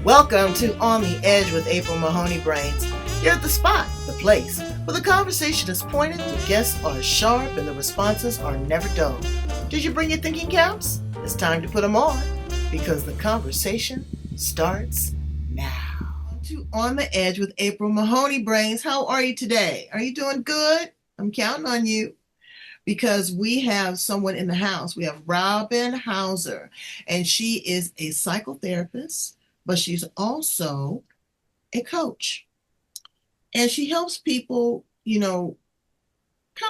Welcome to On the Edge with April Mahoney Brains. You're at the spot, the place, where the conversation is pointed, the guests are sharp, and the responses are never dull. Did you bring your thinking caps? It's time to put them on, because the conversation starts now. To On the Edge with April Mahoney Brains. How are you today? Are you doing good? I'm counting on you. Because we have someone in the house. We have Robin Hauser, and she is a psychotherapist, but she's also a coach. And she helps people, kind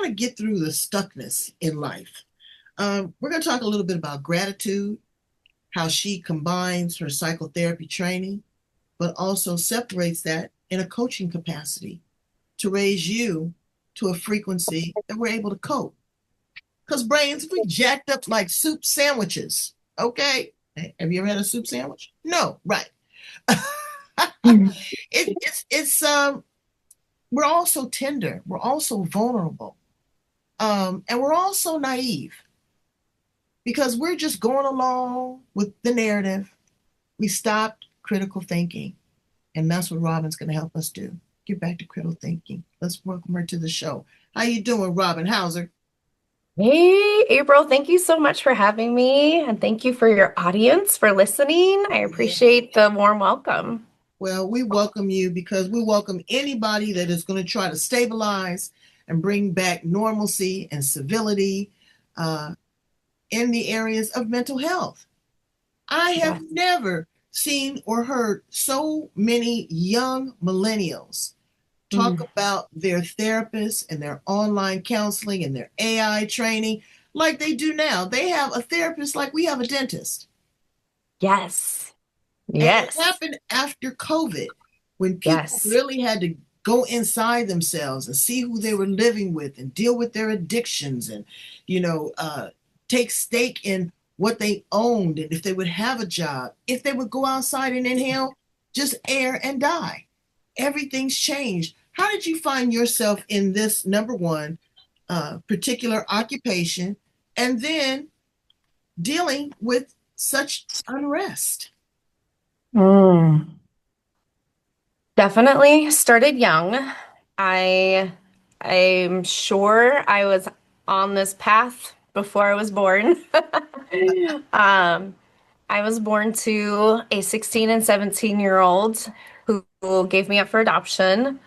of get through the stuckness in life. We're going to talk a little bit about gratitude, how she combines her psychotherapy training, but also separates that in a coaching capacity to raise you to a frequency that we're able to cope. Because brains, we jacked up like soup sandwiches, okay? Have you ever had a soup sandwich? No, right. We're all so tender. We're all so vulnerable. And we're all so naive because we're just going along with the narrative. We stopped critical thinking. And that's what Robin's going to help us do. Get back to critical thinking. Let's welcome her to the show. How you doing, Robin Hauser? Hey, April, thank you so much for having me, and thank you for your audience for listening. I appreciate the warm welcome. Well, we welcome you because we welcome anybody that is going to try to stabilize and bring back normalcy and civility in the areas of mental health. I have never seen or heard so many young millennials talk about their therapists and their online counseling and their AI training like they do now. They have a therapist like we have a dentist. Yes. And Yes. it happened after COVID when people really had to go inside themselves and see who they were living with and deal with their addictions and, take stake in what they owned and if they would have a job, if they would go outside and inhale just air and die. Everything's changed. How did you find yourself in this, number one, particular occupation, and then dealing with such unrest? Definitely started young. I'm sure I was on this path before I was born. I was born to a 16 and 17-year-old who gave me up for adoption.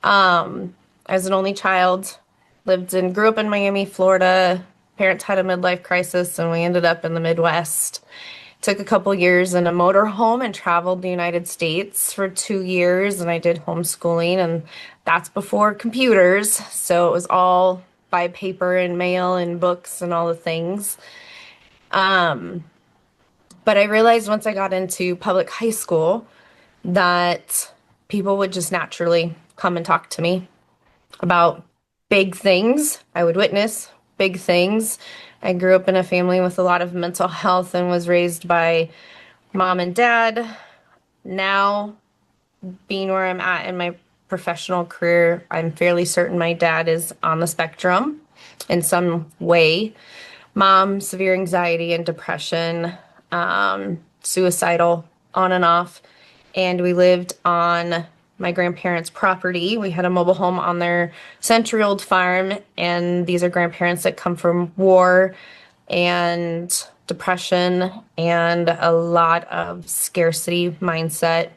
I was an only child, grew up in Miami, Florida. Parents had a midlife crisis, and we ended up in the Midwest. Took a couple years in a motorhome and traveled the United States for 2 years, and I did homeschooling, and that's before computers, so it was all by paper and mail and books and all the things. But I realized once I got into public high school that people would just naturally come and talk to me about big things. I would witness big things. I grew up in a family with a lot of mental health and was raised by mom and dad. Now, being where I'm at in my professional career, I'm fairly certain my dad is on the spectrum in some way. Mom, severe anxiety and depression, suicidal, on and off. And we lived on my grandparents' property. We had a mobile home on their century-old farm, and these are grandparents that come from war and depression and a lot of scarcity mindset.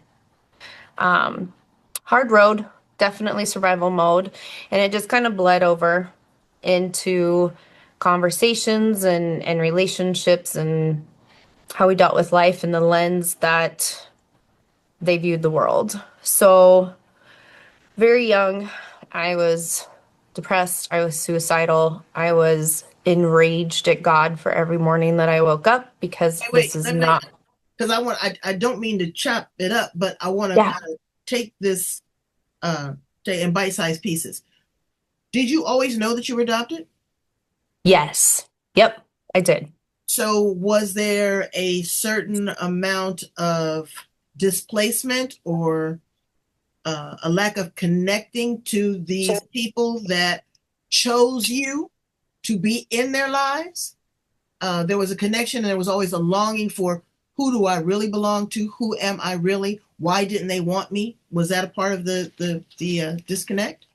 Hard road, definitely survival mode, and it just kind of bled over into conversations and relationships and how we dealt with life and the lens that they viewed the world. So very young, I was depressed, I was suicidal, I was enraged at God for every morning that I woke up because this is not. Because I don't mean to chop it up, but I want to kind of take this in bite-sized pieces. Did you always know that you were adopted? Yes. Yep, I did. So was there a certain amount of displacement or a lack of connecting to these people that chose you to be in their lives? There was a connection and there was always a longing for who do I really belong to? Who am I really? Why didn't they want me? Was that a part of the disconnect?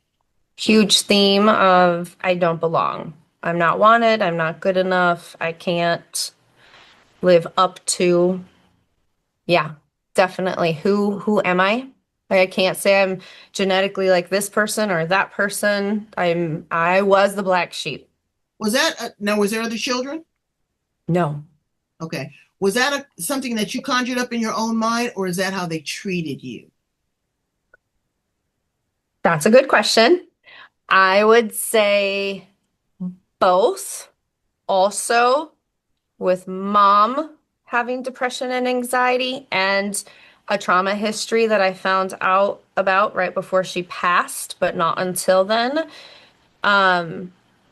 Huge theme of I don't belong. I'm not wanted. I'm not good enough. I can't live up to. Yeah, definitely. Who am I? Like I can't say I'm genetically like this person or that person. I was the black sheep. Was that now? Was there other children? No. Okay. Was that something that you conjured up in your own mind, or is that how they treated you? That's a good question. I would say both. Also, with mom having depression and anxiety and a trauma history that I found out about right before she passed, but not until then.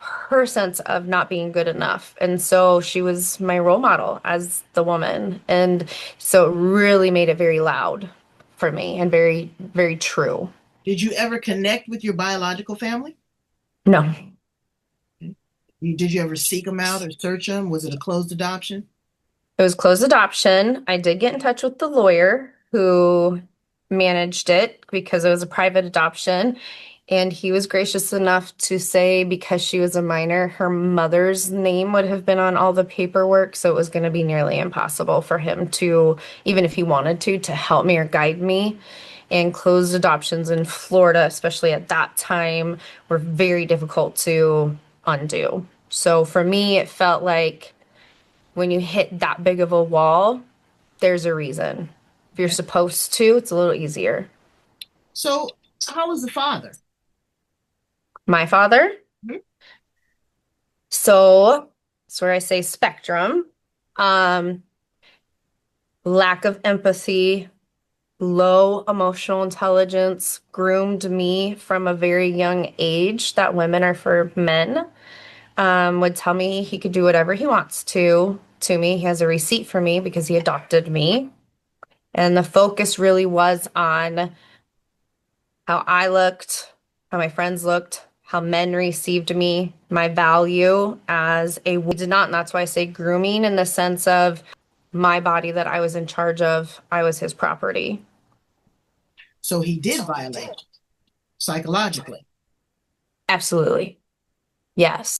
Her sense of not being good enough. And so she was my role model as the woman. And so it really made it very loud for me and very, very true. Did you ever connect with your biological family? No. Did you ever seek them out or search them? Was it a closed adoption? It was closed adoption. I did get in touch with the lawyer who managed it because it was a private adoption. And he was gracious enough to say because she was a minor, her mother's name would have been on all the paperwork. So it was going to be nearly impossible for him to, even if he wanted to help me or guide me. And closed adoptions in Florida, especially at that time, were very difficult to undo. So for me, it felt like when you hit that big of a wall, there's a reason. If you're Okay. supposed to, it's a little easier. So, how was the father? My father, Mhm. so that's where I say spectrum. Um, Lack of empathy, low emotional intelligence groomed me from a very young age that women are for men. Would tell me he could do whatever he wants to me. He has a receipt for me because he adopted me. And the focus really was on how I looked, how my friends looked, how men received me, my value as a did not, and that's why I say grooming in the sense of my body that I was in charge of, I was his property. So he did violate psychologically. Absolutely. Yes.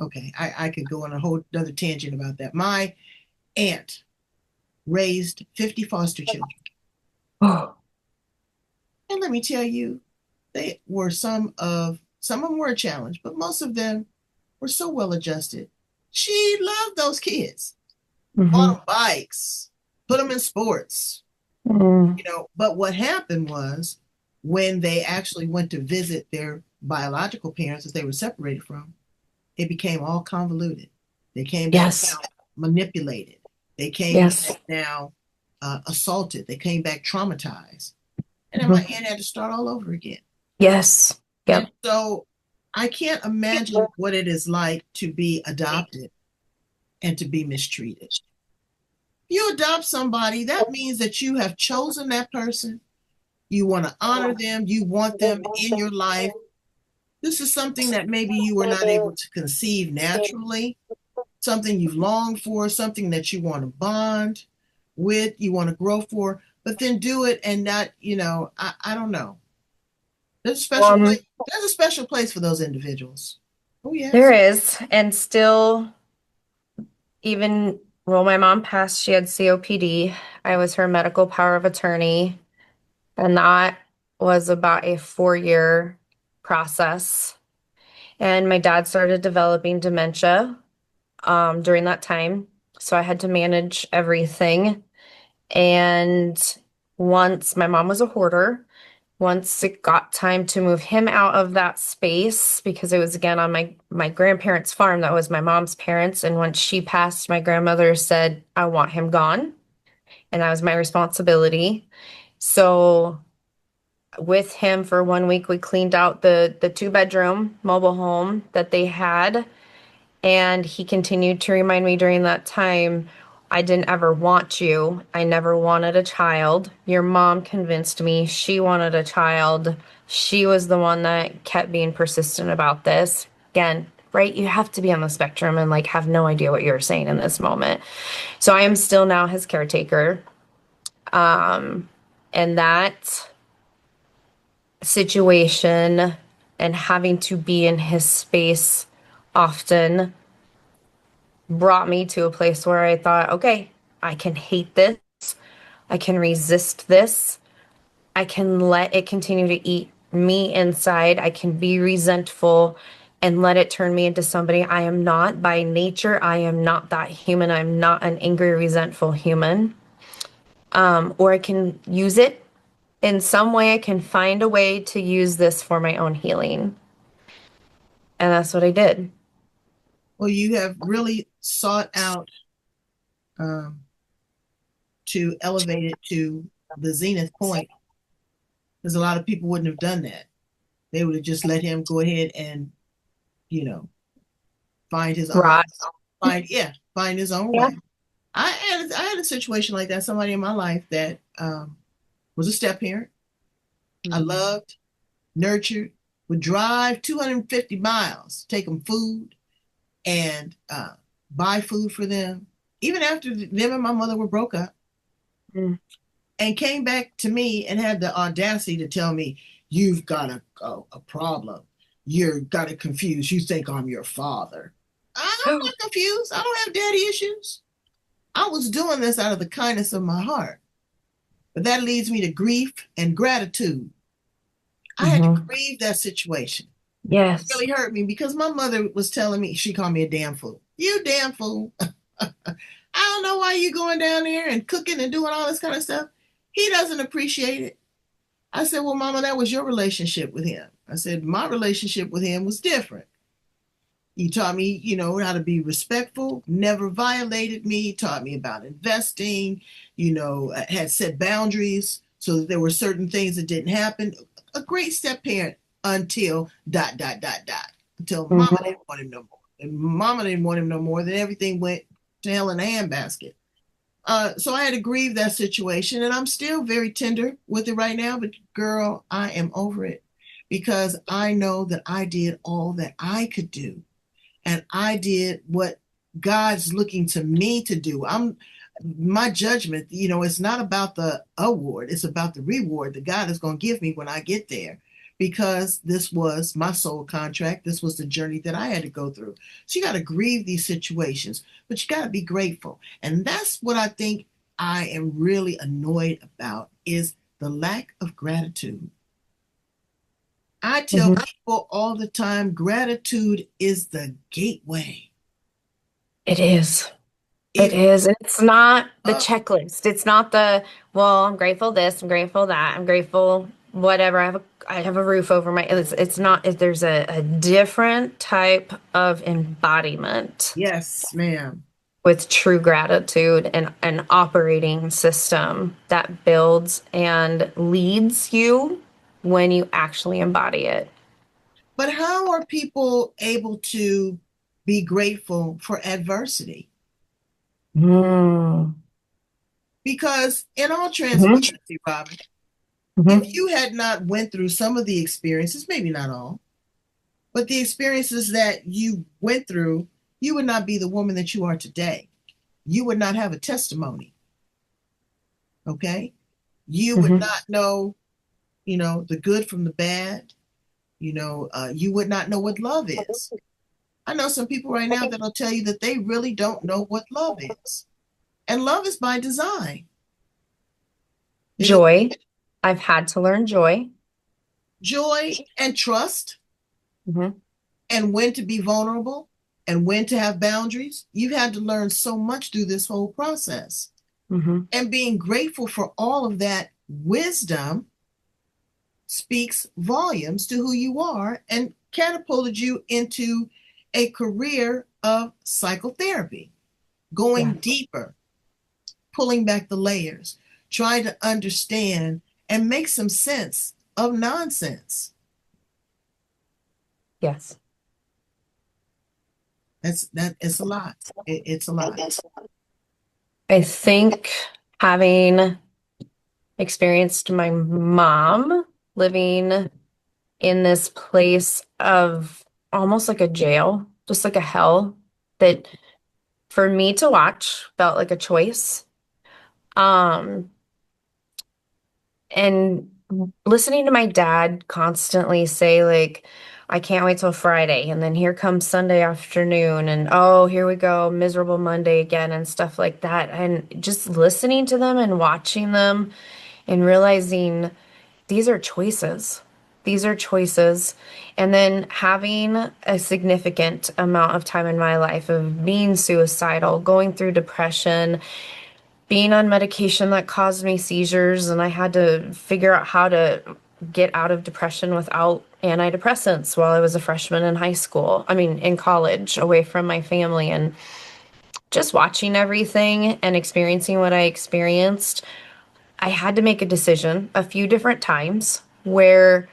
Okay, I could go on a whole other tangent about that. My aunt raised 50 foster children. Oh, And let me tell you, they were some of them were a challenge, but most of them were so well adjusted. She loved those kids, bought hmm. them bikes, put them in sports, Mm. But what happened was when they actually went to visit their biological parents that they were separated from, it became all convoluted. They came back Yes. now manipulated. They came Yes. back now assaulted. They came back traumatized. And then my Mhm. aunt had to start all over again. Yes. And Yep. so I can't imagine what it is like to be adopted and to be mistreated. If you adopt somebody, that means that you have chosen that person. You want to honor them. You want them in your life. This is something that maybe you were not able to conceive naturally, something you've longed for, something that you want to bond with, you want to grow for, but then do it and not, I don't know. There's a special Um, place. There's a special place for those individuals. Oh there yes. is, and still, even well, my mom passed, she had COPD. I was her medical power of attorney, and that was about a 4 year process. And my dad started developing dementia during that time. So I had to manage everything. And once my mom was a hoarder, once it got time to move him out of that space, because it was again on my grandparents' farm, that was my mom's parents. And once she passed, my grandmother said, I want him gone. And that was my responsibility. So with him for 1 week, we cleaned out the 2 bedroom mobile home that they had. And he continued to remind me during that time, I didn't ever want you. I never wanted a child. Your mom convinced me she wanted a child. She was the one that kept being persistent about this. Again, right? You have to be on the spectrum and like have no idea what you're saying in this moment. So I am still now his caretaker. And that situation and having to be in his space often brought me to a place where I thought, okay, I can hate this. I can resist this. I can let it continue to eat me inside. I can be resentful and let it turn me into somebody I am not by nature. I am not that human. I'm not an angry, resentful human. Or I can use it in some way. I can find a way to use this for my own healing. And that's what I did. Well, you have really sought out um, to elevate it to the zenith point, because a lot of people wouldn't have done that. They would have just let him go ahead and, you know, find his own, Right. find his own Yeah. way. I had a situation like that. Somebody in my life that was a step parent. I loved, nurtured, would drive 250 miles, take them food, and buy food for them, even after them and my mother were broke up, Mm. and came back to me and had the audacity to tell me, "You've got a problem. You've got it confused. You think I'm your father." I'm not confused. I don't have daddy issues. I was doing this out of the kindness of my heart. But that leads me to grief and gratitude. I had to Mhm. grieve that situation. It Yes. really hurt me because my mother was telling me, she called me a damn fool. You damn fool. I don't know why you going down there and cooking and doing all this kind of stuff. He doesn't appreciate it. I said, well, Mama, that was your relationship with him. I said, my relationship with him was different. He taught me, how to be respectful, never violated me, taught me about investing, had set boundaries so that there were certain things that didn't happen. A great step parent until dot, dot, dot, dot, until Mama Mhm. didn't want him no more. And Mama didn't want him no more, then everything went to hell in a handbasket. So I had to grieve that situation, and I'm still very tender with it right now. But girl, I am over it because I know that I did all that I could do, and I did what God's looking to me to do. My judgment, it's not about the award, it's about the reward that God is going to give me when I get there. Because this was my soul contract. This was the journey that I had to go through. So you got to grieve these situations, but you got to be grateful. And that's what I think I am really annoyed about is the lack of gratitude. I tell Mhm. people all the time, gratitude is the gateway. It is. It It is. And it's not the up. checklist. It's not the, well, I'm grateful this, I'm grateful that, I'm grateful whatever. I have a roof over my, it's not, there's a different type of embodiment Yes, ma'am. with true gratitude and an operating system that builds and leads you when you actually embody it. But how are people able to be grateful for adversity? Mm. Because in all Mhm. transparency, Robin, if Mhm. you had not went through some of the experiences, maybe not all, but the experiences that you went through, you would not be the woman that you are today. You would not have a testimony. Okay. You would Mhm. not know, the good from the bad. You would not know what love is. I know some people right now that'll tell you that they really don't know what love is. And love is by design. It is Joy. I've had to learn joy. joy and trust, Mhm. and when to be vulnerable and when to have boundaries. You've had to learn so much through this whole process. Mhm. And being grateful for all of that wisdom speaks volumes to who you are and catapulted you into a career of psychotherapy, going Yes. deeper, pulling back the layers, trying to understand and make some sense of nonsense. Yes. It's a lot. It's a lot. I think having experienced my mom living in this place of almost like a jail. just like a hell that for me to watch felt like a choice. Um, and listening to my dad constantly say, like, I can't wait till Friday. And then here comes Sunday afternoon, and oh, here we go, miserable Monday again, and stuff like that. And just listening to them and watching them and realizing these are choices. These are choices. And then having a significant amount of time in my life of being suicidal, going through depression, being on medication that caused me seizures, and I had to figure out how to get out of depression without antidepressants while I was a freshman in high school. I mean, in college, away from my family, and just watching everything and experiencing what I experienced. I had to make a decision a few different times where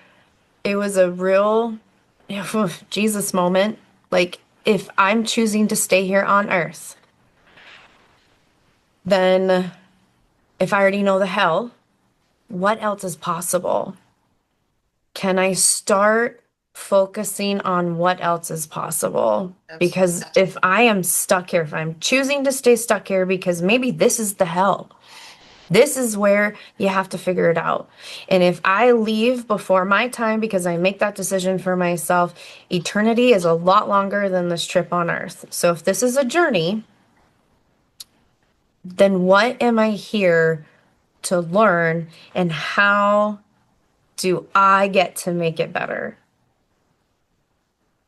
it was a real Jesus moment. Like, if I'm choosing to stay here on earth, then if I already know the hell, what else is possible? Can I start focusing on what else is possible? Absolutely. Because if I am stuck here, if I'm choosing to stay stuck here because maybe this is the hell, this is where you have to figure it out. And if I leave before my time because I make that decision for myself, eternity is a lot longer than this trip on earth. So if this is a journey, then what am I here to learn, and how do I get to make it better?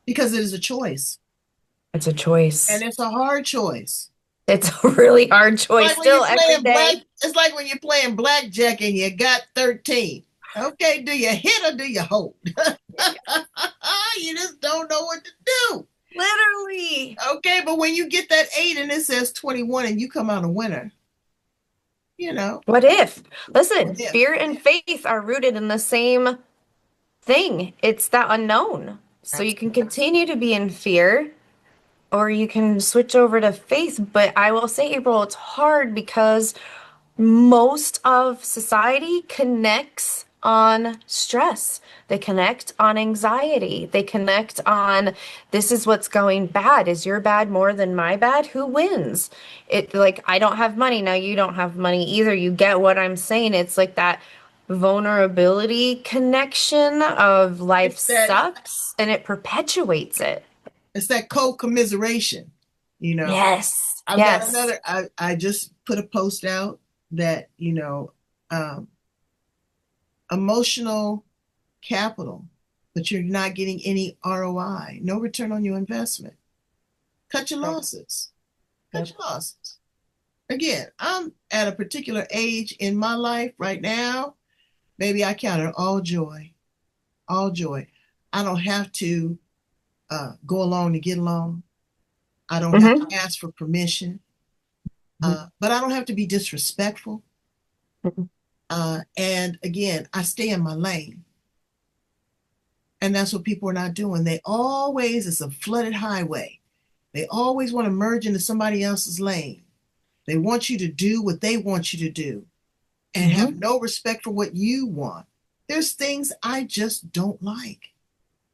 Because it is a choice, It's a and choice. it's a hard choice. It's a really hard choice Like when you're still every playing black, day. it's like when you're playing blackjack and you got 13. Okay, do you hit or do you hold? You just don't know what to do. Literally. Okay, but when you get that 8 and it says 21 and you come out a winner, you know, What if? what Listen, if? fear and faith are rooted in the same thing. It's that unknown. So you can continue to be in fear or you can switch over to faith. But I will say, April, it's hard because most of society connects on stress. They connect on anxiety. They connect on this is what's going bad. Is your bad more than my bad? Who wins? It like I don't have money. Now you don't have money either. You get what I'm saying? It's like that vulnerability connection of life It's that sucks and it perpetuates it. it's that co-commiseration, you know. Yes. I've got Yes. another I just put a post out that, um, emotional capital, but you're not getting any ROI, no return on your investment. Cut your Yep. losses. Cut Yep. your losses. Again, I'm at a particular age in my life right now. Maybe I count it all joy, all joy. I don't have to go along to get along. I don't have Hmm. to ask for permission, but I don't have to be disrespectful. And again, I stay in my lane. And that's what people are not doing. They always, it's a flooded highway. They always want to merge into somebody else's lane. They want you to do what they want you to do and have Hmm. no respect for what you want. There's things I just don't like.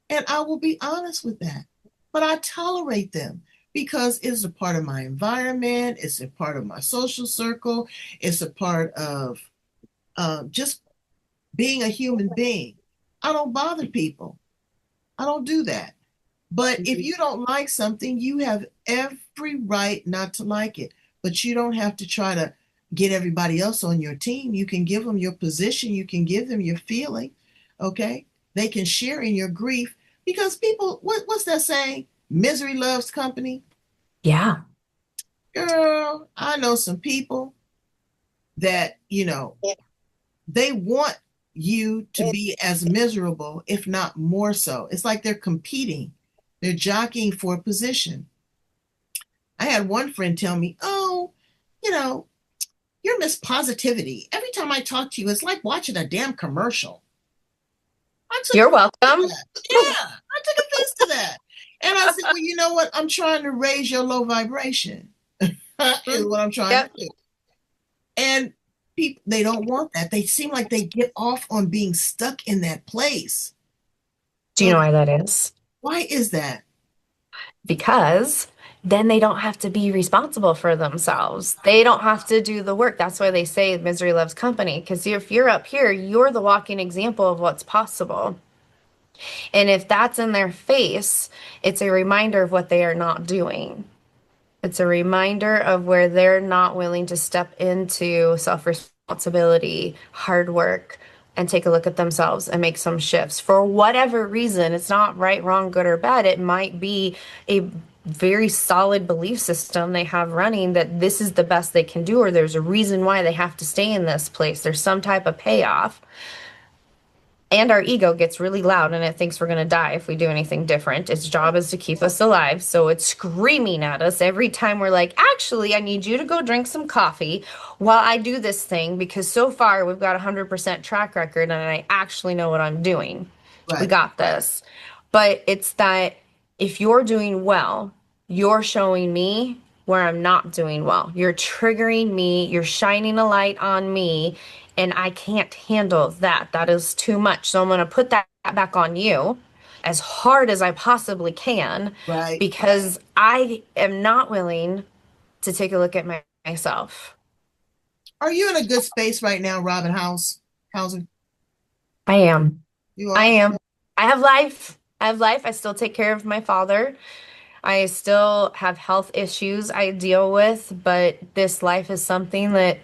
And I will be honest with that. But I tolerate them because it's a part of my environment, it's a part of my social circle, it's a part of just being a human being. I don't bother people. I don't do that. But if you don't like something, you have every right not to like it. But you don't have to try to get everybody else on your team. You can give them your position, you can give them your feeling. Okay. They can share in your grief because people, what's that saying? Misery loves company. Yeah. Girl, I know some people that, they want you to be as miserable, if not more so. It's like they're competing, they're jockeying for a position. I had one friend tell me, "Oh, you know, you're Miss Positivity. Every time I talk to you, it's like watching a damn commercial." I took You're offense to welcome. that. Yeah, I took offense to that. And I said, "Well, you know what? I'm trying to raise your low vibration, is what I'm trying to Yep. do." And people, they don't want that. They seem like they get off on being stuck in that place. Do you know why that is? Why is that? because then they don't have to be responsible for themselves. They don't have to do the work. That's why they say misery loves company. Because if you're up here, you're the walking example of what's possible. And if that's in their face, it's a reminder of what they are not doing. It's a reminder of where they're not willing to step into self-responsibility, hard work, and take a look at themselves and make some shifts. For whatever reason, it's not right, wrong, good, or bad. It might be a very solid belief system they have running that this is the best they can do, or there's a reason why they have to stay in this place. There's some type of payoff. And our ego gets really loud and it thinks we're going to die if we do anything different. Its job is to keep us alive. So it's screaming at us every time we're like, actually, I need you to go drink some coffee while I do this thing because so far we've got a 100% track record and I actually know what I'm doing. We Right. got this. But it's that if you're doing well, you're showing me where I'm not doing well. You're triggering me, you're shining a light on me, and I can't handle that. That is too much. So I'm going to put that back on you as hard as I possibly can Right. because I am not willing to take a look at myself. Are you in a good space right now, Robin House? Housing? I am. You I are? am. I have life. I have life. I still take care of my father. I still have health issues I deal with, but this life is something that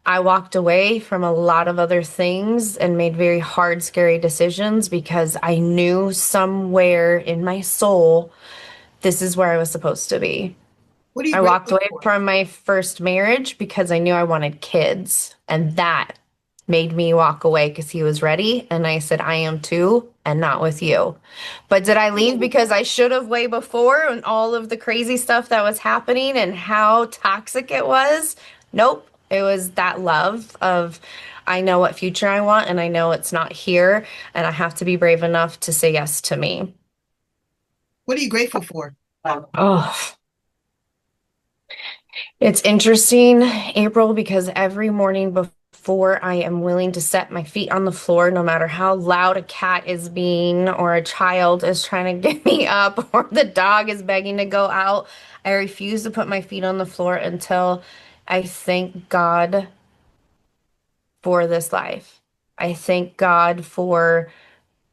I walked away from a lot of other things and made very hard, scary decisions because I knew somewhere in my soul this is where I was supposed to be. What are you I walked grateful away for? from my first marriage because I knew I wanted kids, and that made me walk away because he was ready. And I said, I am too, and not with you. But did I leave because I should have way before and all of the crazy stuff that was happening and how toxic it was? Nope. It was that love of, I know what future I want, and I know it's not here, and I have to be brave enough to say yes to me. What are you grateful for? Oh. It's interesting, April, because every morning before I am willing to set my feet on the floor, no matter how loud a cat is being, or a child is trying to get me up, or the dog is begging to go out, I refuse to put my feet on the floor until I thank God for this life. I thank God for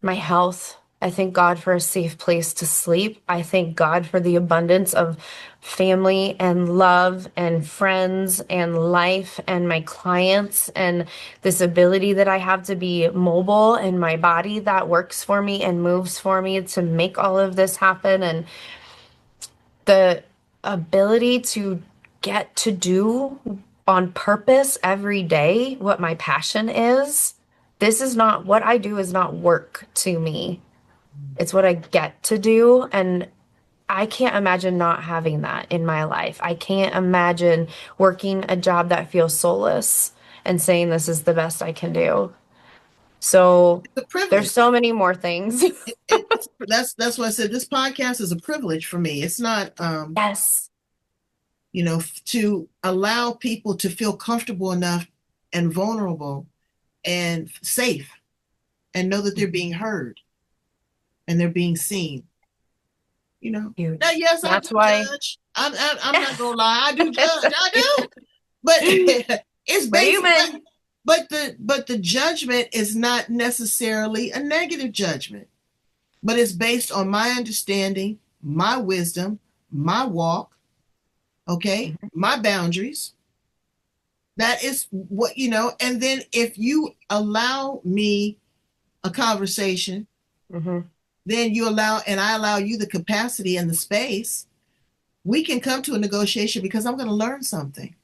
my health. I thank God for a safe place to sleep. I thank God for the abundance of family and love and friends and life and my clients and this ability that I have to be mobile and my body that works for me and moves for me to make all of this happen and the ability to get to do on purpose every day what my passion is. This is not what I do is not work to me. It's what I get to do. And I can't imagine not having that in my life. I can't imagine working a job that feels soulless and saying this is the best I can do. So It's a there's privilege. so many more things. That's why I said this podcast is a privilege for me. It's not Yes. to allow people to feel comfortable enough and vulnerable and safe and know that they're being heard and they're being seen. Now, Huge. yes, I do That's why. judge. I'm not gonna lie, I do judge. I do, but it's We're based. human. But the judgment is not necessarily a negative judgment, but it's based on my understanding, my wisdom, my walk, okay, my boundaries. That is and then if you allow me a conversation, Hmm. then I allow you the capacity and the space, we can come to a negotiation because I'm going to learn something.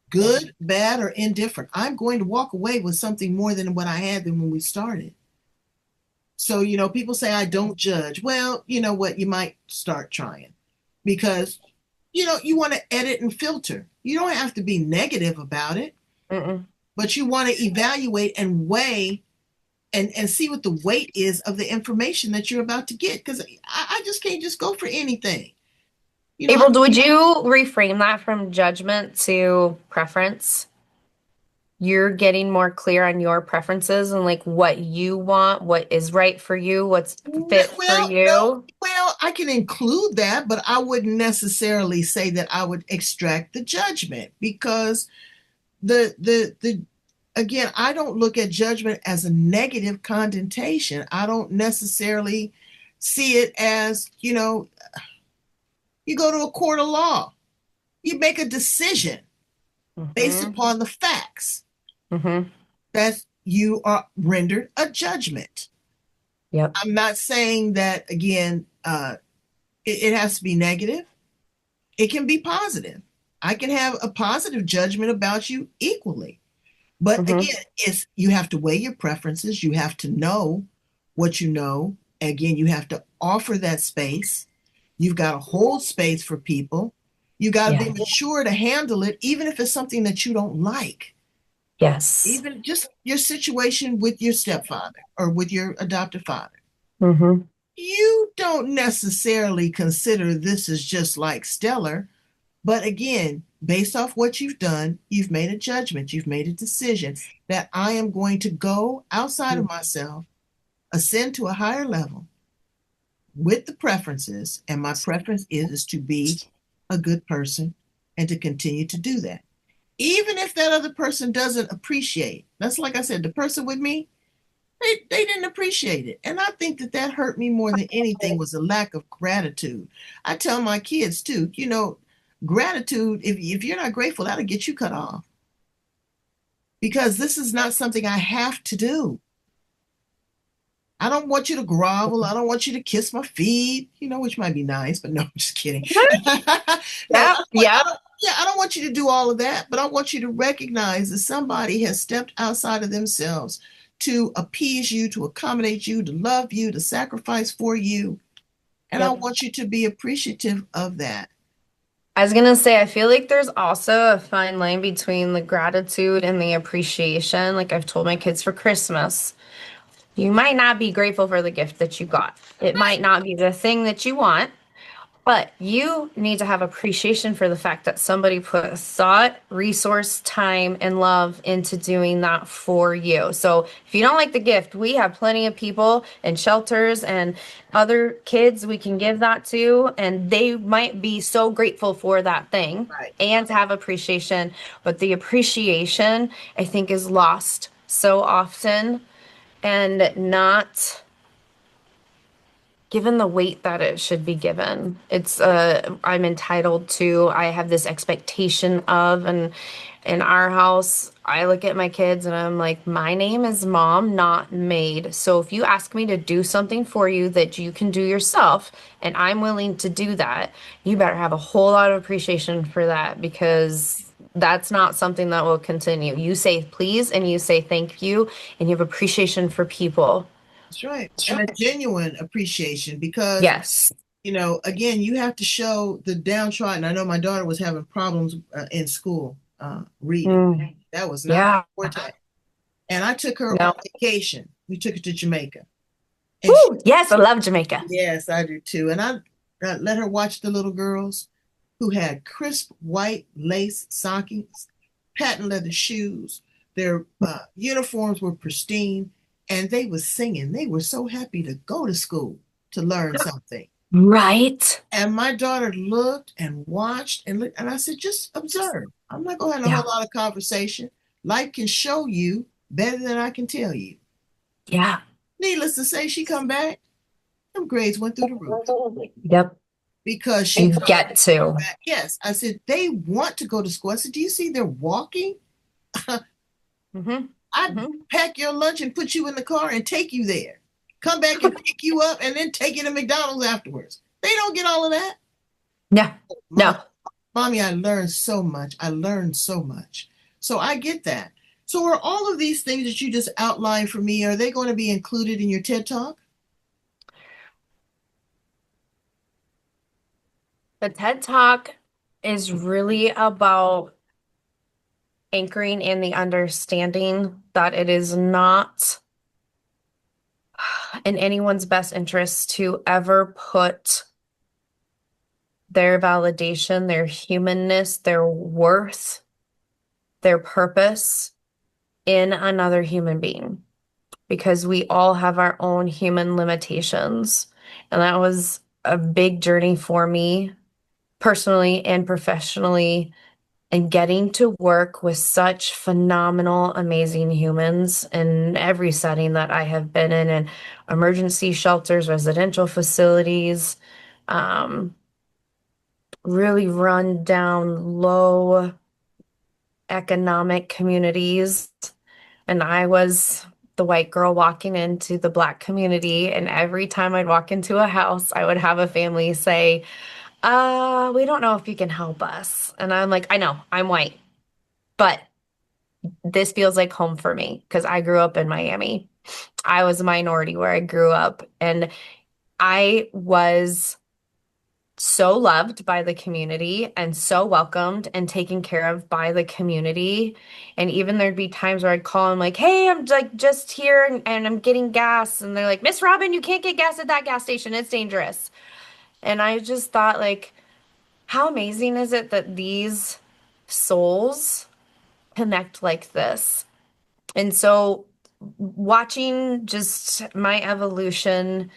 Good, bad, or indifferent. I'm going to walk away with something more than what I had than when we started. So, people say I don't judge. Well, you know what? You might start trying because, you want to edit and filter. You don't have to be negative about it, Mm-mm. but you want to evaluate and weigh and see what the weight is of the information that you're about to get. Because I just can't just go for anything. You know, April, would you reframe that from judgment to preference? you're getting more clear on your preferences and like what you want, what is right for you, what's fit for Well, no, you. well, I can include that, but I wouldn't necessarily say that I would extract the judgment because the again, I don't look at judgment as a negative connotation. I don't necessarily see it as, you go to a court of law, you make a decision based Mm-hmm. upon the facts Mm-hmm. that you are rendered a judgment. Yep. I'm not saying that again, it has to be negative. It can be positive. I can have a positive judgment about you equally. But Mm-hmm. again, it's you have to weigh your preferences. You have to know what you know. Again, you have to offer that space. You've got to hold space for people. You got to be Yeah. mature to handle it, even if it's something that you don't like. Yes. Even just your situation with your stepfather or with your adopted father. Mm-hmm. You don't necessarily consider this as just like stellar, but again, based off what you've done, you've made a judgment, you've made a decision that I am going to go outside of myself, ascend to a higher level with the preferences, and my preference is to be a good person and to continue to do that. Even if that other person doesn't appreciate, that's like I said, the person with me, they didn't appreciate it. And I think that that hurt me more than anything was a lack of gratitude. I tell my kids too, gratitude, if you're not grateful, that'll get you cut off because this is not something I have to do. I don't want you to grovel. I don't want you to kiss my feet, which might be nice, but no, I'm just kidding. No, Yep. Yep. I don't want you to do all of that, but I want you to recognize that somebody has stepped outside of themselves to appease you, to accommodate you, to love you, to sacrifice for you. And I Yep. want you to be appreciative of that. I was gonna say, I feel like there's also a fine line between the gratitude and the appreciation. Like I've told my kids for Christmas, you might not be grateful for the gift that you got. It might not be the thing that you want, but you need to have appreciation for the fact that somebody put thought, resource, time, and love into doing that for you. So if you don't like the gift, we have plenty of people and shelters and other kids we can give that to, and they might be so grateful for that thing Right. and to have appreciation. But the appreciation, I think, is lost so often and not given the weight that it should be given. It's I'm entitled to, I have this expectation of, and in our house, I look at my kids and I'm like, my name is mom, not maid. So if you ask me to do something for you that you can do yourself and I'm willing to do that, you better have a whole lot of appreciation for that because that's not something that will continue. You say please and you say thank you and you have appreciation for people. That's right. And a genuine appreciation because, Yes. again, you have to show the downtrodden. I know my daughter was having problems in school reading. Mm. That was not Yeah. her forte. And I took her on No. vacation. We took her to Jamaica. And she, Woo! Yes, I love Jamaica. yes, I do too. And I let her watch the little girls who had crisp white lace stockings, patent leather shoes. Their uniforms were pristine, and they were singing. They were so happy to go to school to learn something. Right? And my daughter looked and watched and looked, and I said, just observe. I'm not going to have a Yeah. whole lot of conversation. Life can show you better than I can tell you. Yeah. Needless to say, she come back. Them grades went through the roof Yep. because she You get to. back. Yes, I said they want to go to school. I said, do you see they're walking? Mm-hmm. I'd Mm-hmm. pack your lunch and put you in the car and take you there. Come back and pick you up and then take you to McDonald's afterwards. They don't get all of that. No. Mom, No. Mommy, I learned so much. I learned so much. So I get that. So are all of these things that you just outlined for me, are they going to be included in your TED Talk? The TED Talk is really about anchoring in the understanding that it is not in anyone's best interest to ever put their validation, their humanness, their worth, their purpose in another human being because we all have our own human limitations. And that was a big journey for me personally and professionally, and getting to work with such phenomenal, amazing humans in every setting that I have been in emergency shelters, residential facilities, um, really run down, low economic communities. And I was the white girl walking into the black community. And every time I'd walk into a house, I would have a family say, we don't know if you can help us. And I'm like, I know, I'm white, but this feels like home for me because I grew up in Miami. I was a minority where I grew up, and I was so loved by the community and so welcomed and taken care of by the community. And even there'd be times where I'd call them like, hey, I'm like just here and I'm getting gas. And they're like, Miss Robin, you can't get gas at that gas station. It's dangerous. And I just thought, like, how amazing is it that these souls connect like this? And so watching just my evolution,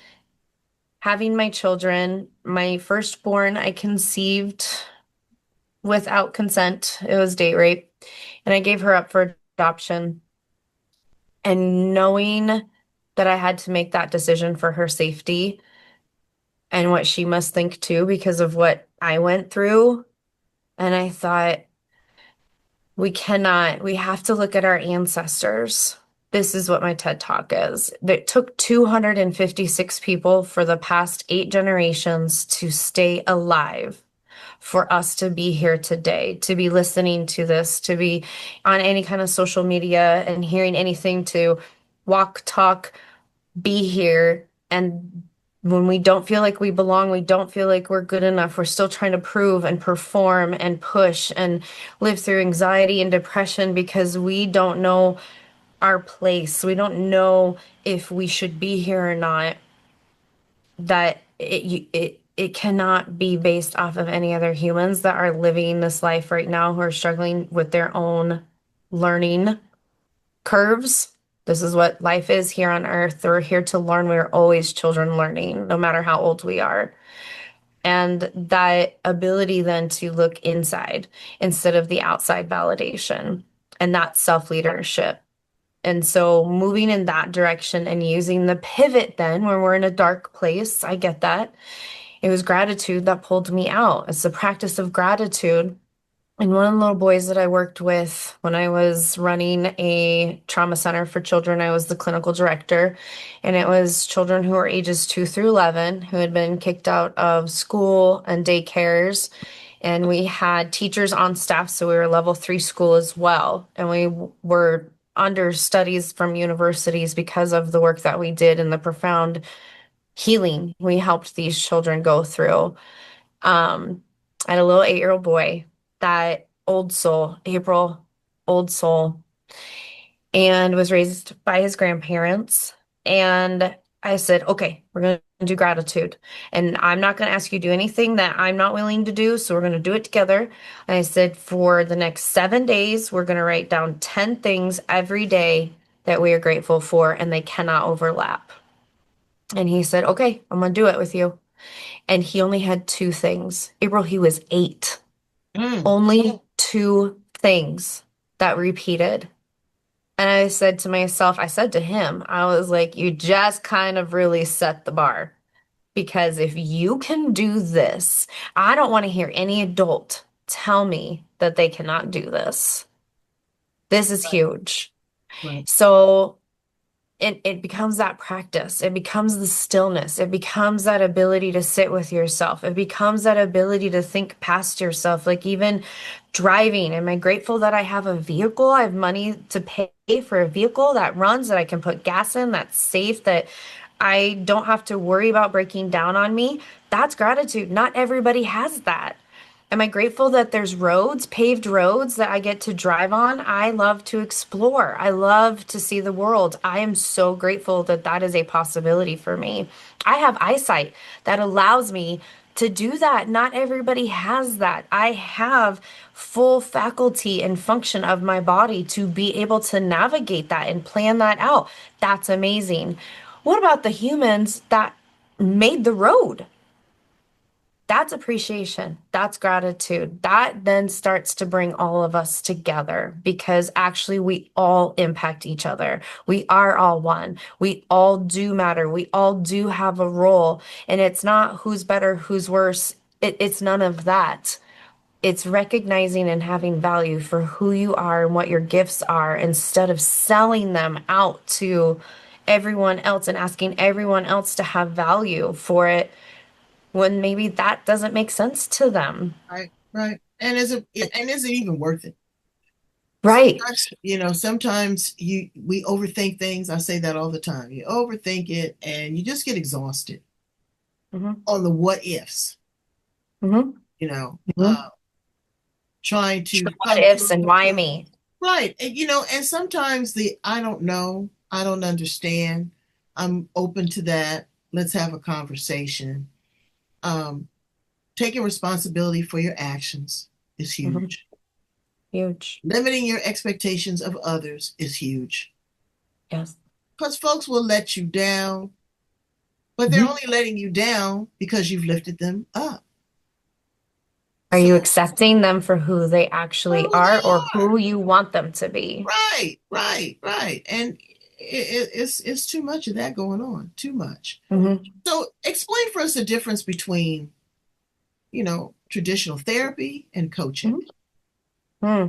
having my children, my firstborn, I conceived without consent. It was date rape. And I gave her up for adoption. And knowing that I had to make that decision for her safety and what she must think too, because of what I went through. And I thought, we have to look at our ancestors. This is what my TED Talk is. It took 256 people for the past 8 generations to stay alive for us to be here today, to be listening to this, to be on any kind of social media and hearing anything, to walk, talk, be here. And when we don't feel like we belong, we don't feel like we're good enough, we're still trying to prove and perform and push and live through anxiety and depression because we don't know our place. We don't know if we should be here or not. That it cannot be based off of any other humans that are living this life right now who are struggling with their own learning curves. This is what life is here on earth. We're here to learn. We're always children learning, no matter how old we are. And that ability then to look inside instead of the outside validation. And that's self-leadership. And so moving in that direction and using the pivot then when we're in a dark place, I get that. It was gratitude that pulled me out. It's the practice of gratitude. And one of the little boys that I worked with when I was running a trauma center for children, I was the clinical director. And it was children who were ages 2 through 11 who had been kicked out of school and daycares. And we had teachers on staff, so we were level 3 school as well. And we were under studies from universities because of the work that we did and the profound healing we helped these children go through. I had a little 8-year-old boy, that old soul, April, old soul, and was raised by his grandparents. And I said, okay, we're going to do gratitude. And I'm not going to ask you to do anything that I'm not willing to do. So we're going to do it together. And I said, for the next 7 days, we're going to write down 10 things every day that we are grateful for, and they cannot overlap. And he said, okay, I'm going to do it with you. And he only had 2 things. April, he was 8. Only 2 things that repeated. And I said to myself, I said to him, I was like, you just kind of really set the bar. Because if you can do this, I don't want to hear any adult tell me that they cannot do this. This is huge. Right. So it becomes that practice. It becomes the stillness. It becomes that ability to sit with yourself. It becomes that ability to think past yourself. Like even driving. Am I grateful that I have a vehicle? I have money to pay for a vehicle that runs, that I can put gas in, that's safe, that I don't have to worry about breaking down on me. That's gratitude. Not everybody has that. Am I grateful that there's roads, paved roads that I get to drive on? I love to explore. I love to see the world. I am so grateful that that is a possibility for me. I have eyesight that allows me to do that. Not everybody has that. I have full faculty and function of my body to be able to navigate that and plan that out. That's amazing. What about the humans that made the road? That's appreciation. That's gratitude. That then starts to bring all of us together because actually we all impact each other. We are all one. We all do matter. We all do have a role. And it's not who's better, who's worse. It's none of that. It's recognizing and having value for who you are and what your gifts are instead of selling them out to everyone else and asking everyone else to have value for it when maybe that doesn't make sense to them. Right, right. And is it even worth it? Right. Sometimes we overthink things. I say that all the time. You overthink it and you just get exhausted Hmm. on the what ifs, Hmm. you know, Hmm. trying to What come ifs through. and why me? Right. And sometimes the I don't know, I don't understand. I'm open to that. Let's have a conversation. Um, Taking responsibility for your actions is Hmm. huge. Huge. Limiting your expectations of others is huge. Yes. Because folks will let you down, but they're Hmm. only letting you down because you've lifted them up. Are So, you accepting them for who they for actually who are or they are. who you want them to be? Right, right, right. And it's too much of that going on. Too much. Hmm. So explain for us the difference between, traditional therapy and coaching. Hmm.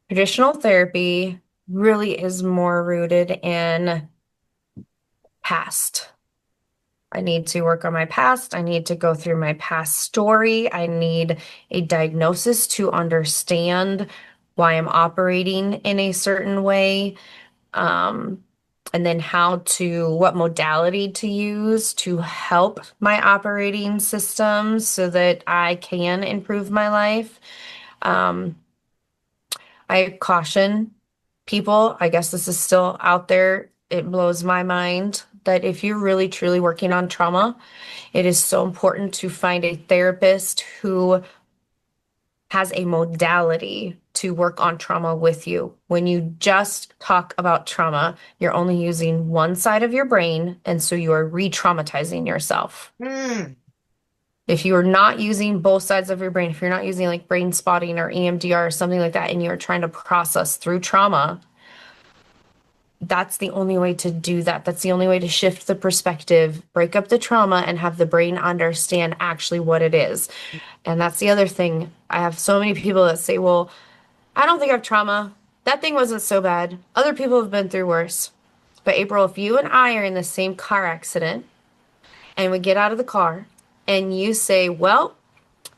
Traditional therapy really is more rooted in past. I need to work on my past. I need to go through my past story. I need a diagnosis to understand why I'm operating in a certain way. Um, and then what modality to use to help my operating system so that I can improve my life. Um, I caution people, I guess this is still out there. It blows my mind that if you're really truly working on trauma, it is so important to find a therapist who has a modality to work on trauma with you. When you just talk about trauma, you're only using one side of your brain, and so you are re-traumatizing yourself. Mm. If you are not using both sides of your brain, if you're not using like brain spotting or EMDR or something like that, and you're trying to process through trauma, that's the only way to do that. That's the only way to shift the perspective, break up the trauma, and have the brain understand actually what it is. And that's the other thing. I have so many people that say, well, I don't think I have trauma. That thing wasn't so bad. Other people have been through worse. But April, if you and I are in the same car accident and we get out of the car and you say, well,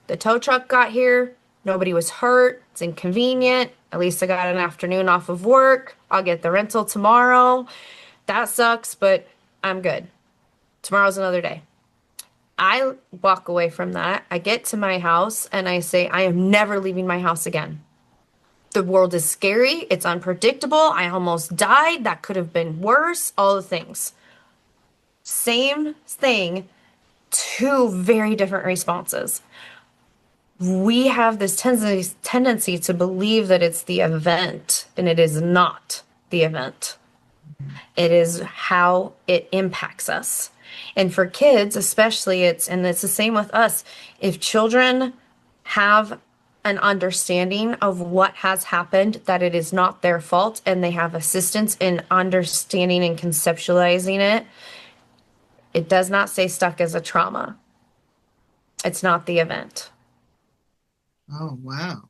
the tow truck got here, nobody was hurt, it's inconvenient. At least I got an afternoon off of work. I'll get the rental tomorrow. That sucks, but I'm good. Tomorrow's another day. I walk away from that. I get to my house and I say, I am never leaving my house again. The world is scary. It's unpredictable. I almost died. That could have been worse. All the things. Same thing, two very different responses. We have this tendency to believe that it's the event, and it is not the event. It is how it impacts us. And for kids, especially, it's the same with us. If children have an understanding of what has happened, that it is not their fault, and they have assistance in understanding and conceptualizing it, it does not stay stuck as a trauma. It's not the event. Oh, wow.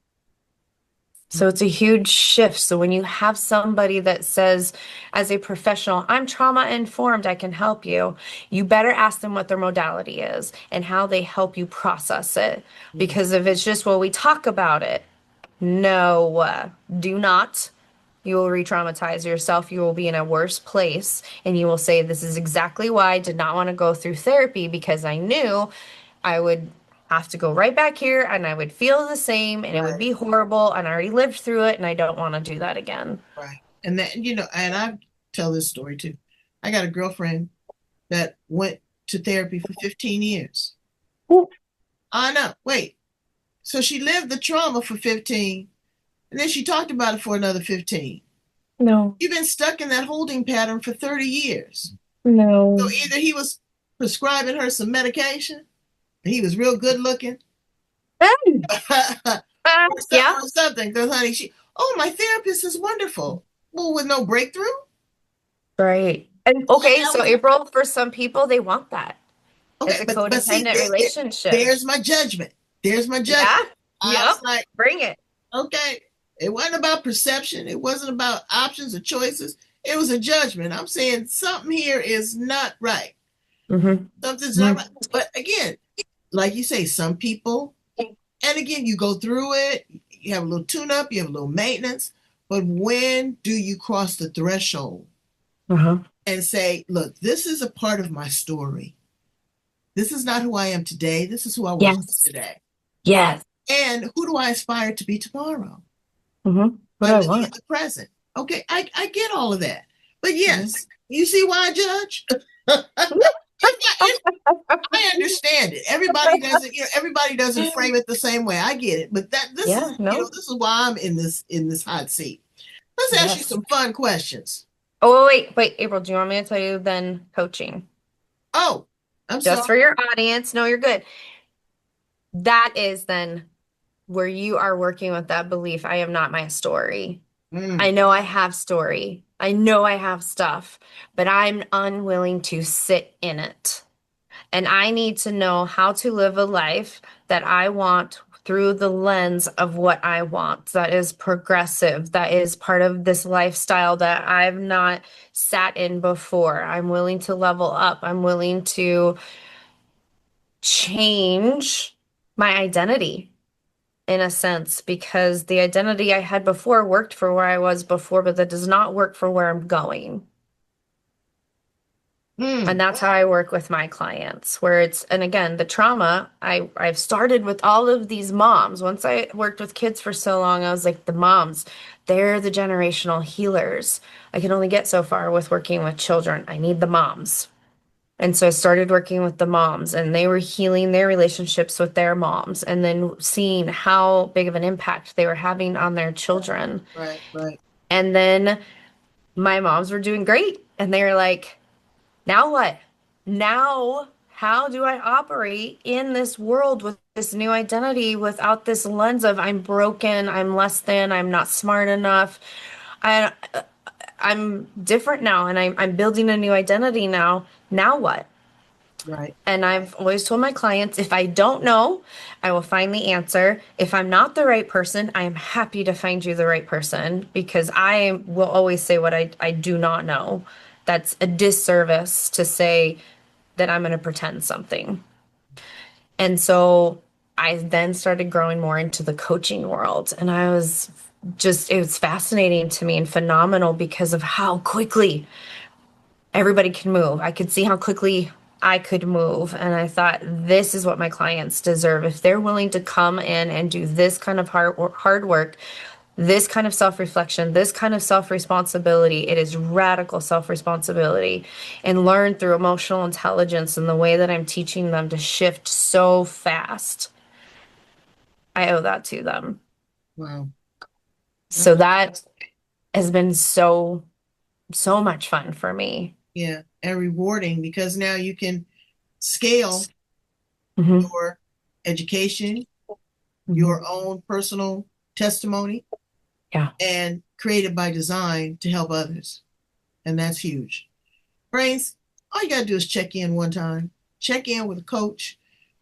So it's a huge shift. So when you have somebody that says, as a professional, I'm trauma informed, I can help you, you better ask them what their modality is and how they help you process it. Because if it's just, well, we talk about it, no, do not. You will re-traumatize yourself. You will be in a worse place. And you will say, this is exactly why I did not want to go through therapy because I knew I would have to go right back here and I would feel the same and it would Right, be horrible. And I already lived through it and I don't want to do that again. right. And I tell this story too. I got a girlfriend that went to therapy for 15 years. Ooh, I know. Wait. So she lived the trauma for 15, and then she talked about it for another 15. no, You've been stuck in that holding pattern for 30 years. So no. either he was prescribing her some medication, he was real good looking, Yeah, or something. Because, honey, my therapist is wonderful. Well, with no breakthrough? right. And And okay, that so was, April, for some people, they want that. It's okay, a but see, codependent relationship. there's my judgment. There's my Yeah, judgment. I yep. was like, Bring it. okay, it wasn't about perception. It wasn't about options or choices. It was a judgment. I'm saying something here is not right. Hmm. Something's not Hmm. right. But again, like you say, some people, and again, you go through it, you have a little tune up, you have a little maintenance. But when do you cross the threshold Uh-huh. and say, look, this is a part of my story? This is not who I am today. This is who I was Yes. yesterday. Yes. And who do I aspire to be tomorrow? Hmm. What do By I living in want? the present. Okay, I get all of that. But Mhm. yes, you see why I judge? I understand it. Everybody doesn't frame it the same way. I get it. But this Yeah, is, no. this is why I'm in this hot seat. Let's ask you Yes. some fun questions. Oh, wait, April, do you want me to tell you then coaching? Oh, I'm Just sorry. for your audience. No, you're good. That is then where you are working with that belief. I am not my story. I Mm, know I have story. I know I have stuff, but I'm unwilling to sit in it. And I need to know how to live a life that I want through the lens of what I want, that is progressive, that is part of this lifestyle that I've not sat in before. I'm willing to level up. I'm willing to change my identity in a sense because the identity I had before worked for where I was before, but that does not work for where I'm going. And mm, that's how I work with my clients, where it's, and again, the trauma, I've started with all of these moms. Once I worked with kids for so long, I was like, the moms, they're the generational healers. I can only get so far with working with children. I need the moms. And so I started working with the moms, and they were healing their relationships with their moms, and then seeing how big of an impact they were having on their children. right, right, And then my moms were doing great, and they were like, now what? Now, how do I operate in this world with this new identity without this lens of I'm broken, I'm less than, I'm not smart enough. I I'm different now and I'm building a new identity now. Now what? right. And I've always told my clients if I don't know, I will find the answer. If I'm not the right person, I am happy to find you the right person because I will always say what I do not know. That's a disservice to say that I'm going to pretend something. And so I then started growing more into the coaching world. And I was just, it was fascinating to me and phenomenal because of how quickly everybody can move. I could see how quickly I could move. And I thought, this is what my clients deserve. If they're willing to come in and do this kind of hard work, this kind of self-reflection, this kind of self-responsibility, it is radical self-responsibility, and learn through emotional intelligence and the way that I'm teaching them to shift so fast. I owe that to them. Wow. So that has been so, so much fun for me. Yeah, and rewarding because now you can scale Hmm. your education, Hmm. your own personal testimony, Yeah. and create it by design to help others. And that's huge. Brains, all you got to do is check in one time, check in with a coach,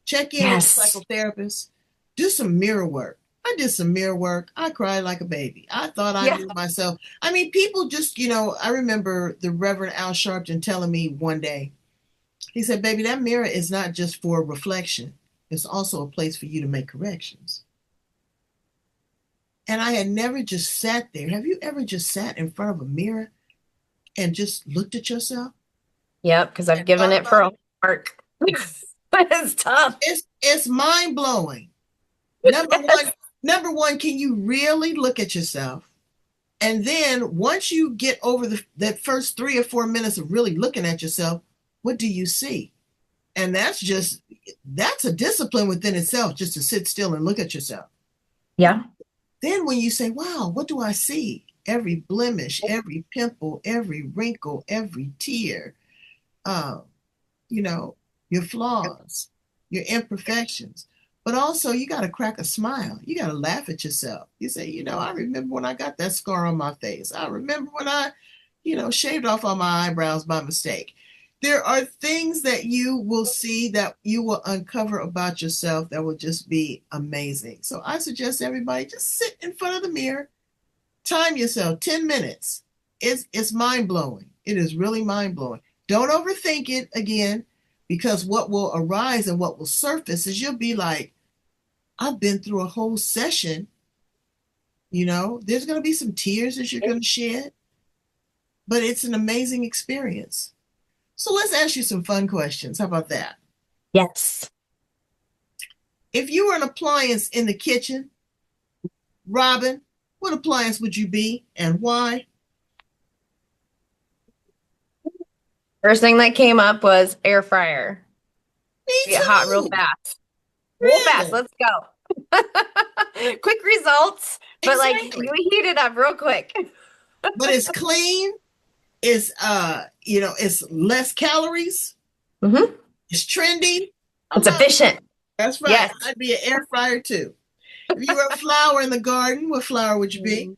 check in with a Yes. psychotherapist, do some mirror work. I did some mirror work. I cried like a baby. I thought I Yeah. knew myself. I mean, people just, I remember the Reverend Al Sharpton telling me one day, he said, baby, that mirror is not just for reflection, it's also a place for you to make corrections. And I had never just sat there. Have you ever just sat in front of a mirror and just looked at yourself Yep. Because I've and given thought it for about a it? mark. But it's tough. It's mind blowing. Number one, number one, can you really look at yourself? And then once you get over that first 3 or 4 minutes of really looking at yourself, what do you see? And that's a discipline within itself, just to sit still and look at yourself. Yeah. Then when you say, wow, what do I see? Every blemish, every pimple, every wrinkle, every tear, uh, you know, your flaws, your imperfections. But also, you got to crack a smile. You got to laugh at yourself. You say, I remember when I got that scar on my face. I remember when I, shaved off all my eyebrows by mistake. There are things that you will see, that you will uncover about yourself, that will just be amazing. So I suggest everybody just sit in front of the mirror, time yourself 10 minutes. It's mind blowing. It is really mind blowing. Don't overthink it again, because what will arise and what will surface is you'll be like, I've been through a whole session. There's going to be some tears that you're going to shed, but it's an amazing experience. So let's ask you some fun questions. How about that? Yes. If you were an appliance in the kitchen, Robin, what appliance would you be and why? First thing that came up was air fryer. Me Get hot real too. fast. Real fast. Really? Let's go. Quick results, but like you Exactly. heat it up real quick. But it's clean. It's less calories. Hmm. It's trendy. I'm It's not. efficient. That's right. Yes. I'd be an air fryer too. If you were a flower in the garden, what flower would you be?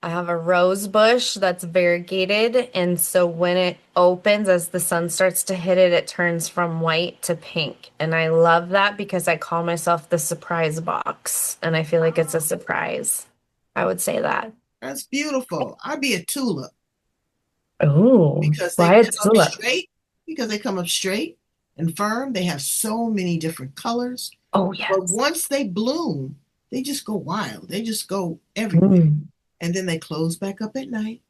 I have a rose bush that's variegated, and so when it opens, as the sun starts to hit it, it turns from white to pink. And I love that because I call myself the surprise box, and I feel like it's a surprise. I would say that. That's beautiful. I'd be a tulip Oh, because they why a come up tulip? straight. Because they come up straight and firm. They have so many different colors. Oh, But yes. once they bloom, they just go wild. They just go everywhere. Mm. And then they close back up at night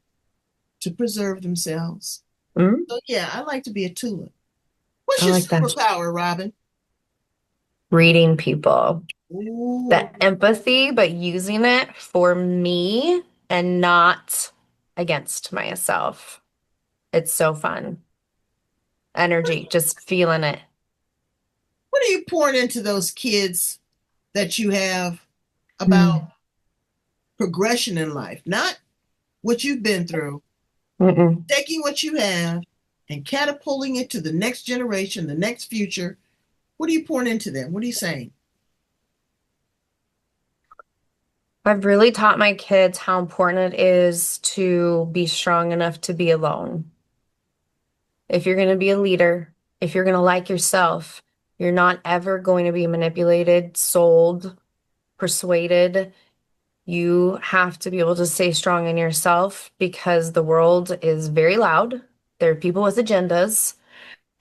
to preserve themselves. Mm. So yeah, I like to be a tulip. What's I your like that. superpower, Robin? Reading people. Ooh, The empathy, but using it for me and not against myself. It's so fun. Energy, just feeling it. what are you pouring into those kids that you have about Mm. progression in life? Not what you've been through, Mm-mm. taking what you have and catapulting it to the next generation, the next future. What are you pouring into them? What are you saying? I've really taught my kids how important it is to be strong enough to be alone. If you're going to be a leader, if you're going to like yourself, you're not ever going to be manipulated, sold, persuaded. You have to be able to stay strong in yourself because the world is very loud. There are people with agendas,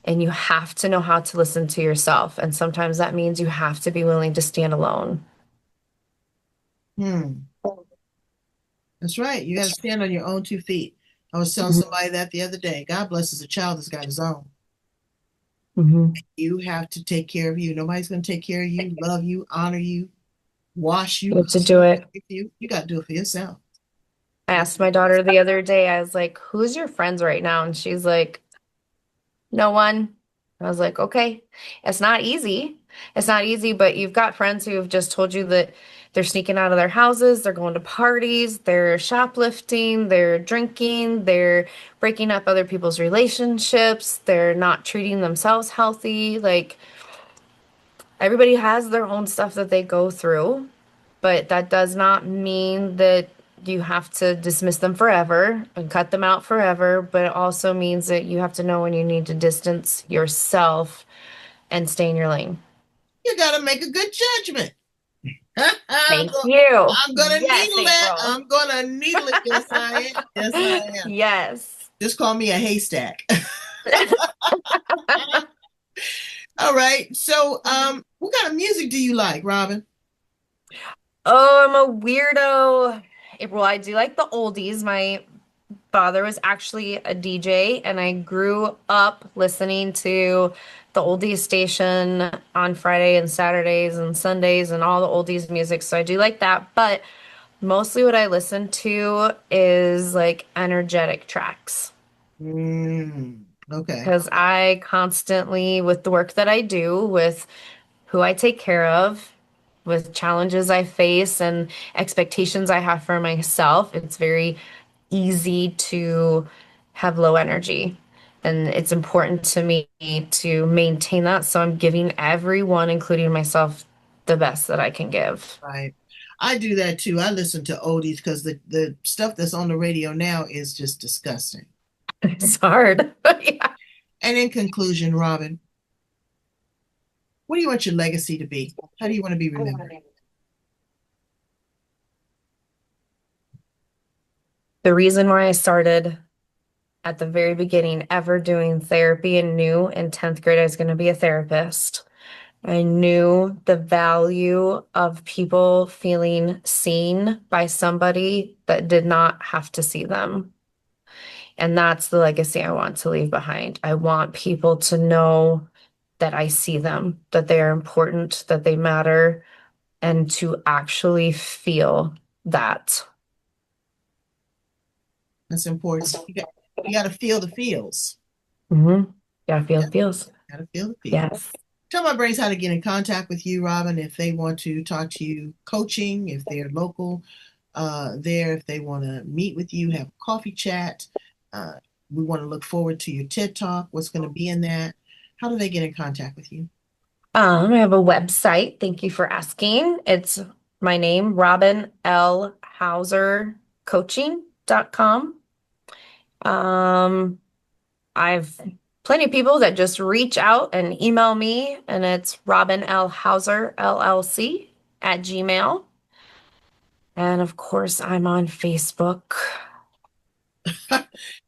and you have to know how to listen to yourself. And sometimes that means you have to be willing to stand alone. Hmm. That's right. You got to stand on your own 2 feet. I was telling somebody that the other day. God blesses a child that's got his own. Mm-hmm. You have to take care of you. Nobody's going to take care of you, love you, honor you, wash you, To clothe do it. you. You got to do it for yourself. I asked my daughter the other day, I was like, who's your friends right now? And she's like, no one. I was like, okay, it's not easy. It's not easy, but you've got friends who have just told you that they're sneaking out of their houses, they're going to parties, they're shoplifting, they're drinking, they're breaking up other people's relationships, they're not treating themselves healthy. Like, everybody has their own stuff that they go through, but that does not mean that you have to dismiss them forever and cut them out forever, but it also means that you have to know when you need to distance yourself and stay in your lane. You got to make a good judgment. I'm Thank you. going to Yes, needle it. April. I'm going to needle it. Yes, I am. Yes, I am. Yes. Just call me a haystack. All right. So, what kind of music do you like, Robin? Oh, I'm a weirdo. Well, I do like the oldies. My father was actually a DJ, and I grew up listening to the oldies station on Friday and Saturdays and Sundays and all the oldies music. So I do like that. But mostly what I listen to is like energetic tracks. Mm. Okay. because I constantly, with the work that I do, with who I take care of, with challenges I face and expectations I have for myself, it's very easy to have low energy. And it's important to me to maintain that. So I'm giving everyone, including myself, the best that I can give. Right. I do that too. I listen to oldies because the stuff that's on the radio now is just disgusting. It's hard. Yeah. And in conclusion, Robin, what do you want your legacy to be? How do you want to be remembered? The reason why I started at the very beginning ever doing therapy and knew in 10th grade I was going to be a therapist. I knew the value of people feeling seen by somebody that did not have to see them. And that's the legacy I want to leave behind. I want people to know that I see them, that they are important, that they matter, and to actually feel that. That's important. You got to feel the feels. Mm-hmm. Gotta feel Yeah, the feels. got to feel the feels. Yes. Tell my brains how to get in contact with you, Robin, if they want to talk to you coaching, if they're local there, if they want to meet with you, have a coffee chat. Uh, we want to look forward to your TED Talk. What's going to be in that? How do they get in contact with you? I have a website. Thank you for asking. It's my name, Robin L. Hauser Coaching.com. I've plenty of people that just reach out and email me, and it's Robin L. Hauser LLC at Gmail. And of course, I'm on Facebook.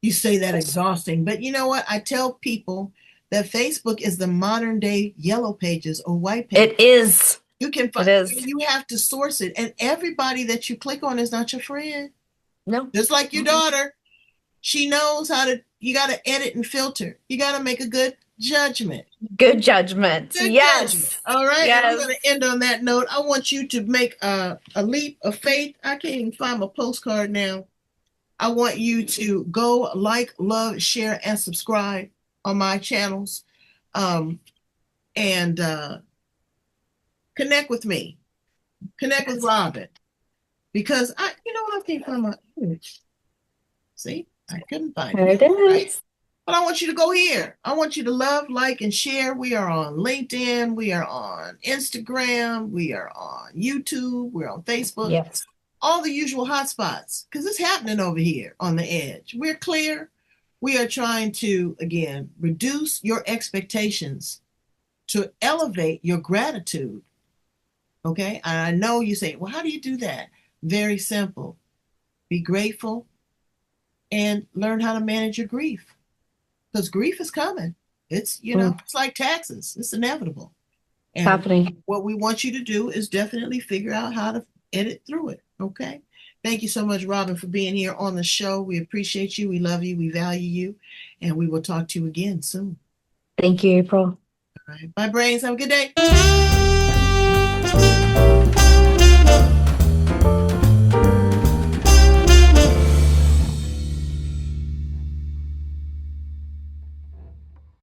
You say that exhausting, but you know what? I tell people that Facebook is the modern day yellow pages or white pages. It is. You can It find, is. you have to source it, and everybody that you click on is not your friend. No. Just like your daughter, she knows how to, you got to edit and filter. You got to make a good judgment. Good judgment. Good judgment. Yes. All right. And I'm Yes. going to end on that note. I want you to make a leap of faith. I can't even find my postcard now. I want you to go like, love, share, and subscribe on my channels. Um, and connect with me. Connect with Robin. Because you know what? I can't find my image. See, I couldn't find There it. it Right? is. But I want you to go here. I want you to love, like, and share. We are on LinkedIn. We are on Instagram. We are on YouTube. We're on Facebook. Yes. All the usual hotspots because it's happening over here on the edge. We're clear. We are trying to, again, reduce your expectations to elevate your gratitude. Okay. And I know you say, well, how do you do that? Very simple. Be grateful and learn how to manage your grief because grief is coming. It's, it's like taxes, it's inevitable. And Happening. what we want you to do is definitely figure out how to edit through it. Okay. Thank you so much, Robin, for being here on the show. We appreciate you. We love you. We value you. And we will talk to you again soon. Thank you, April. All right. Bye, brains. Have a good day.